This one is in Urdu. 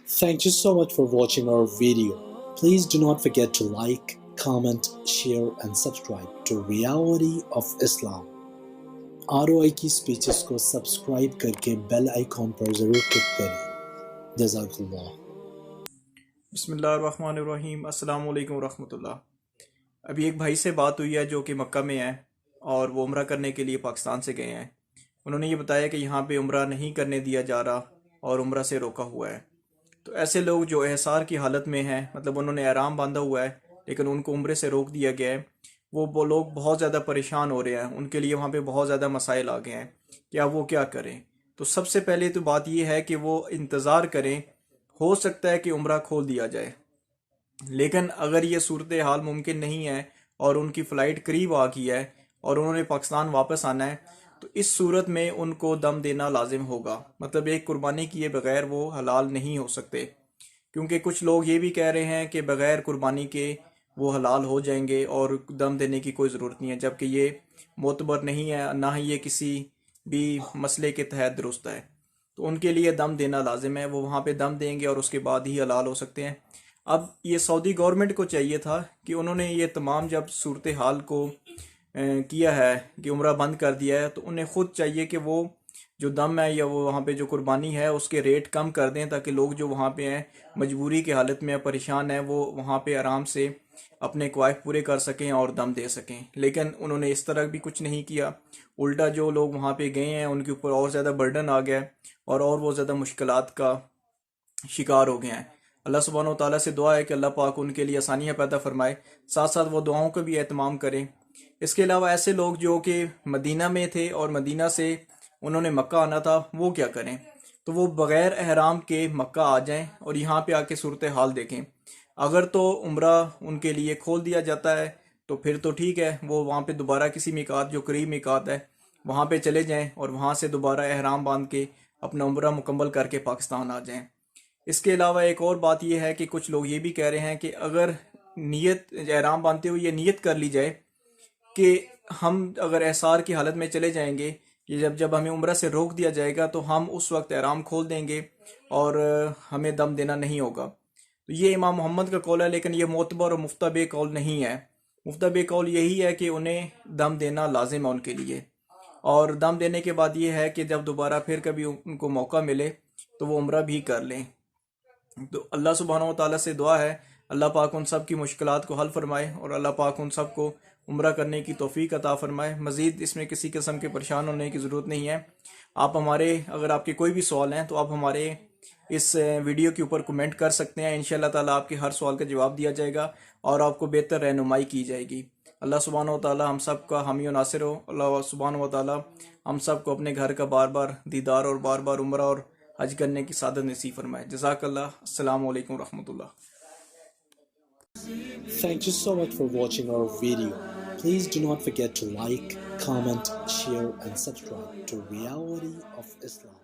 Thank you so much for watching our video. Please do not forget to like, comment, share and subscribe to Reality of Islam. ROI کی سپیچز کو سبسکرائب کر کے بیل آئیکن پر ضرور کلک کریں. جزاک اللہ. بسم اللہ الرحمن الرحیم. السلام علیکم ورحمۃ اللہ. ابھی ایک بھائی سے بات ہوئی ہے جو کہ مکہ میں ہیں اور وہ عمرہ کرنے کے لیے پاکستان سے گئے ہیں. انہوں نے یہ بتایا کہ یہاں پہ عمرہ نہیں کرنے دیا جا رہا اور عمرہ سے روکا ہوا ہے. تو ایسے لوگ جو احصار کی حالت میں ہیں، مطلب انہوں نے احرام باندھا ہوا ہے لیکن ان کو عمرے سے روک دیا گیا ہے، وہ لوگ بہت زیادہ پریشان ہو رہے ہیں. ان کے لیے وہاں پہ بہت زیادہ مسائل آ گئے ہیں کہ اب وہ کیا کریں. تو سب سے پہلے تو بات یہ ہے کہ وہ انتظار کریں. ہو سکتا ہے کہ عمرہ کھول دیا جائے، لیکن اگر یہ صورتحال ممکن نہیں ہے اور ان کی فلائٹ قریب آ گئی ہے اور انہوں نے پاکستان واپس آنا ہے تو اس صورت میں ان کو دم دینا لازم ہوگا. مطلب ایک قربانی کیے بغیر وہ حلال نہیں ہو سکتے، کیونکہ کچھ لوگ یہ بھی کہہ رہے ہیں کہ بغیر قربانی کے وہ حلال ہو جائیں گے اور دم دینے کی کوئی ضرورت نہیں ہے، جبکہ یہ معتبر نہیں ہے، نہ ہی یہ کسی بھی مسئلے کے تحت درست ہے. تو ان کے لیے دم دینا لازم ہے. وہ وہاں پہ دم دیں گے اور اس کے بعد ہی حلال ہو سکتے ہیں. اب یہ سعودی گورنمنٹ کو چاہیے تھا کہ انہوں نے یہ تمام جب صورتحال کو کیا ہے کہ عمرہ بند کر دیا ہے، تو انہیں خود چاہیے کہ وہ جو دم ہے یا وہ وہاں پہ جو قربانی ہے اس کے ریٹ کم کر دیں، تاکہ لوگ جو وہاں پہ ہیں مجبوری کی حالت میں پریشان ہیں وہ وہاں پہ آرام سے اپنے کوائف پورے کر سکیں اور دم دے سکیں. لیکن انہوں نے اس طرح بھی کچھ نہیں کیا. الٹا جو لوگ وہاں پہ گئے ہیں ان کے اوپر اور زیادہ برڈن آ گیا اور وہ زیادہ مشکلات کا شکار ہو گئے ہیں. اللہ سبحانہ و تعالیٰ سے دعا ہے کہ اللہ پاک ان کے لیے آسانیاں پیدا فرمائے، ساتھ ساتھ وہ دعاؤں کا بھی اہتمام کریں. اس کے علاوہ ایسے لوگ جو کہ مدینہ میں تھے اور مدینہ سے انہوں نے مکہ آنا تھا، وہ کیا کریں؟ تو وہ بغیر احرام کے مکہ آ جائیں اور یہاں پہ آ کے صورتحال دیکھیں. اگر تو عمرہ ان کے لیے کھول دیا جاتا ہے تو پھر تو ٹھیک ہے، وہ وہاں پہ دوبارہ کسی میقات جو قریب میقات ہے وہاں پہ چلے جائیں اور وہاں سے دوبارہ احرام باندھ کے اپنا عمرہ مکمل کر کے پاکستان آ جائیں. اس کے علاوہ ایک اور بات یہ ہے کہ کچھ لوگ یہ بھی کہہ رہے ہیں کہ اگر نیت احرام باندھتے ہوئے یہ نیت کر لی جائے کہ ہم اگر احصار کی حالت میں چلے جائیں گے کہ جب ہمیں عمرہ سے روک دیا جائے گا تو ہم اس وقت احرام کھول دیں گے اور ہمیں دم دینا نہیں ہوگا. تو یہ امام محمد کا قول ہے، لیکن یہ معتبر اور مفتبع قول نہیں ہے. مفتبع قول یہی ہے کہ انہیں دم دینا لازم ہے ان کے لیے، اور دم دینے کے بعد یہ ہے کہ جب دوبارہ پھر کبھی ان کو موقع ملے تو وہ عمرہ بھی کر لیں. تو اللہ سبحانہ و تعالیٰ سے دعا ہے اللہ پاک ان سب کی مشکلات کو حل فرمائے اور اللہ پاک ان سب کو عمرہ کرنے کی توفیق عطا فرمائے. مزید اس میں کسی قسم کے پریشان ہونے کی ضرورت نہیں ہے. آپ اگر آپ کے کوئی بھی سوال ہیں تو آپ ہمارے اس ویڈیو کے اوپر کمنٹ کر سکتے ہیں. انشاءاللہ تعالیٰ آپ کے ہر سوال کا جواب دیا جائے گا اور آپ کو بہتر رہنمائی کی جائے گی. اللہ سبحانہ و تعالیٰ ہم سب کا حامی و ناصر ہو. اللہ سبحانہ و تعالیٰ ہم سب کو اپنے گھر کا بار بار دیدار اور بار بار عمرہ اور حج کرنے کی سعادت نصیب فرمائے. جزاک اللہ. السلام علیکم ورحمۃ اللہ. Thank you so much for watching our video. Please do not forget to like, comment, share and subscribe to Reality of Islam.